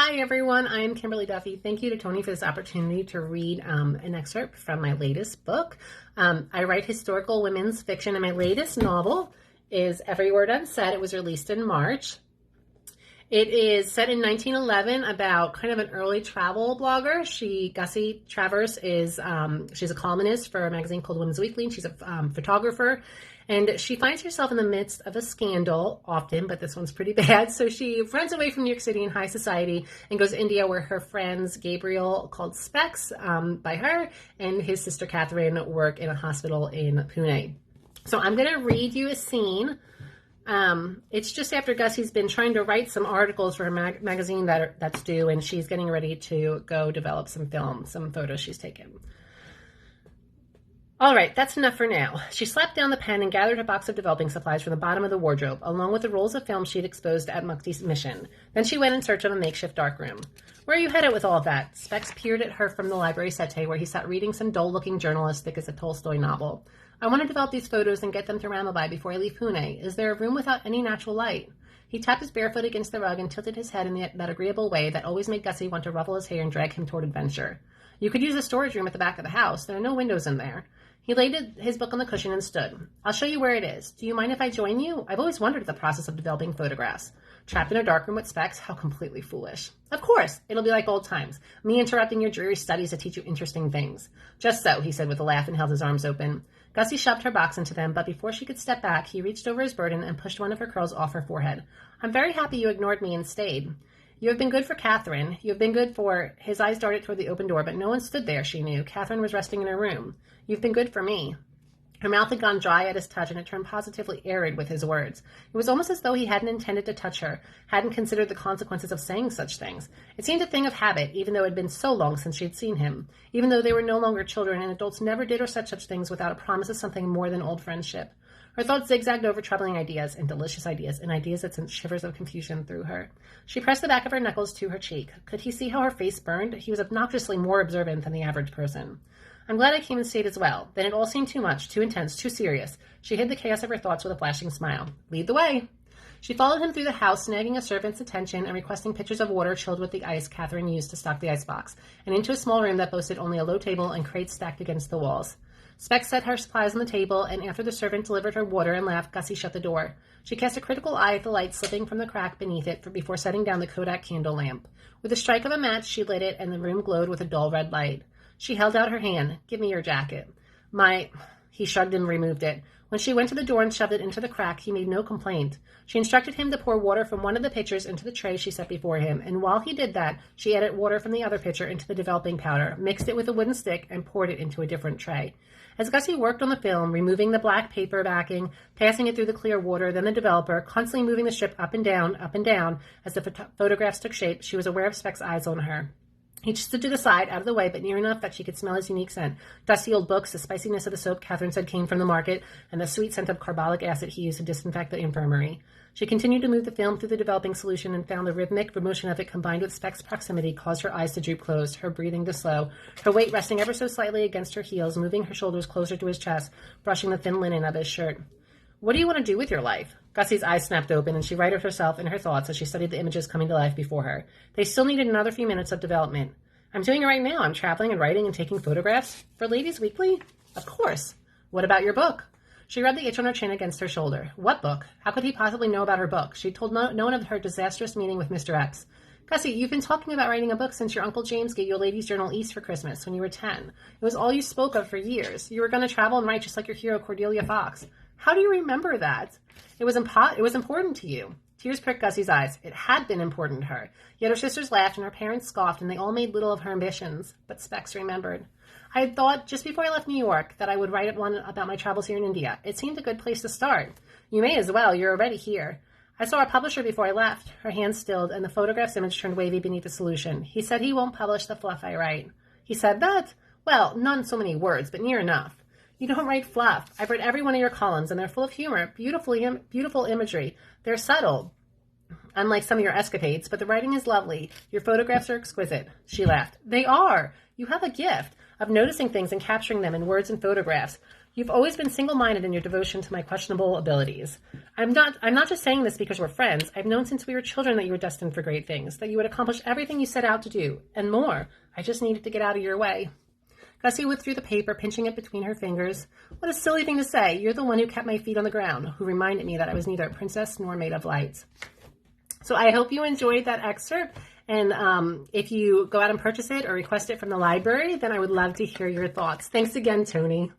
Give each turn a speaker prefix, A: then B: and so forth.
A: Hi everyone, I am Kimberly Duffy. Thank you to Tony for this opportunity to read an excerpt from my latest book. I write historical women's fiction, and my latest novel is Every Word Unsaid. It was released in March. It is set in 1911 about kind of an early travel blogger. Gussie Travers she's a columnist for a magazine called Women's Weekly, and she's a photographer. And she finds herself in the midst of a scandal often, but this one's pretty bad. So she runs away from New York City in high society and goes to India, where her friends Gabriel, called Specs by her, and his sister Catherine work in a hospital in Pune. So I'm going to read you a scene. It's just after Gussie's been trying to write some articles for her magazine that's due, and she's getting ready to go develop some photos she's taken. All right, that's enough for now. She slapped down the pen and gathered a box of developing supplies from the bottom of the wardrobe, along with the rolls of film she'd exposed at Mukti's mission. Then she went in search of a makeshift darkroom. Where are you headed with all of that? Specs peered at her from the library settee, where he sat reading some dull-looking journal as thick as a Tolstoy novel. I want to develop these photos and get them to Ramabai before I leave Pune. Is there a room without any natural light? He tapped his barefoot against the rug and tilted his head in that agreeable way that always made Gussie want to ruffle his hair and drag him toward adventure. You could use a storage room at the back of the house. There are no windows in there. He laid his book on the cushion and stood. I'll show you where it is. Do you mind if I join you? I've always wondered at the process of developing photographs. Trapped in a darkroom with Specs? How completely foolish. Of course, it'll be like old times. Me interrupting your dreary studies to teach you interesting things. Just so, he said with a laugh and held his arms open. Gussie shoved her box into them, but before she could step back, he reached over his burden and pushed one of her curls off her forehead. I'm very happy you ignored me and stayed. You have been good for Catherine. You have been good for... His eyes darted toward the open door, but no one stood there, she knew. Catherine was resting in her room. You've been good for me. Her mouth had gone dry at his touch, and it turned positively arid with his words. It was almost as though he hadn't intended to touch her, hadn't considered the consequences of saying such things. It seemed a thing of habit, even though it had been so long since she had seen him. Even though they were no longer children, and adults never did or said such things without a promise of something more than old friendship. Her thoughts zigzagged over troubling ideas and delicious ideas, and ideas that sent shivers of confusion through her. She pressed the back of her knuckles to her cheek. Could he see how her face burned? He was obnoxiously more observant than the average person. I'm glad I came and stayed as well. Then it all seemed too much, too intense, too serious. She hid the chaos of her thoughts with a flashing smile. Lead the way. She followed him through the house, snagging a servant's attention and requesting pitchers of water chilled with the ice Catherine used to stock the icebox, and into a small room that boasted only a low table and crates stacked against the walls. Specs set her supplies on the table, and after the servant delivered her water and left, Gussie shut the door. She cast a critical eye at the light slipping from the crack beneath it before setting down the Kodak candle lamp. With the strike of a match, she lit it, and the room glowed with a dull red light. She held out her hand. Give me your jacket. He shrugged and removed it. When she went to the door and shoved it into the crack, he made no complaint. She instructed him to pour water from one of the pitchers into the tray she set before him, and while he did that, she added water from the other pitcher into the developing powder, mixed it with a wooden stick, and poured it into a different tray. As Gussie worked on the film, removing the black paper backing, passing it through the clear water, then the developer, constantly moving the strip up and down, as the photographs took shape, she was aware of Speck's eyes on her. He stood to the side, out of the way, but near enough that she could smell his unique scent. Dusty old books, the spiciness of the soap Catherine said came from the market, and the sweet scent of carbolic acid he used to disinfect the infirmary. She continued to move the film through the developing solution and found the rhythmic motion of it combined with Speck's proximity caused her eyes to droop closed, her breathing to slow, her weight resting ever so slightly against her heels, moving her shoulders closer to his chest, brushing the thin linen of his shirt. What do you want to do with your life? Gussie's eyes snapped open, and she righted herself in her thoughts as she studied the images coming to life before her. They still needed another few minutes of development. I'm doing it right now. I'm traveling and writing and taking photographs. For Ladies Weekly? Of course. What about your book? She rubbed the itch on her chin against her shoulder. What book? How could he possibly know about her book? She told no one of her disastrous meeting with Mr. X. Gussie, you've been talking about writing a book since your Uncle James gave you a ladies' journal East for Christmas when you were 10. It was all you spoke of for years. You were going to travel and write just like your hero Cordelia Fox. How do you remember that? It was important to you. Tears pricked Gussie's eyes. It had been important to her. Yet her sisters laughed and her parents scoffed, and they all made little of her ambitions. But Specs remembered. I had thought, just before I left New York, that I would write one about my travels here in India. It seemed a good place to start. You may as well. You're already here. I saw a publisher before I left. Her hands stilled, and the photograph's image turned wavy beneath the solution. He said he won't publish the fluff I write. He said that? Well, not in so many words, but near enough. You don't write fluff. I've read every one of your columns, and they're full of humor, beautiful imagery. They're subtle, unlike some of your escapades, but the writing is lovely. Your photographs are exquisite. She laughed. They are. You have a gift of noticing things and capturing them in words and photographs. You've always been single-minded in your devotion to my questionable abilities. I'm not just saying this because we're friends. I've known since we were children that you were destined for great things, that you would accomplish everything you set out to do, and more. I just needed to get out of your way. Gussie withdrew the paper, pinching it between her fingers. What a silly thing to say. You're the one who kept my feet on the ground, who reminded me that I was neither a princess nor made of light. So I hope you enjoyed that excerpt. And if you go out and purchase it or request it from the library, then I would love to hear your thoughts. Thanks again, Tony.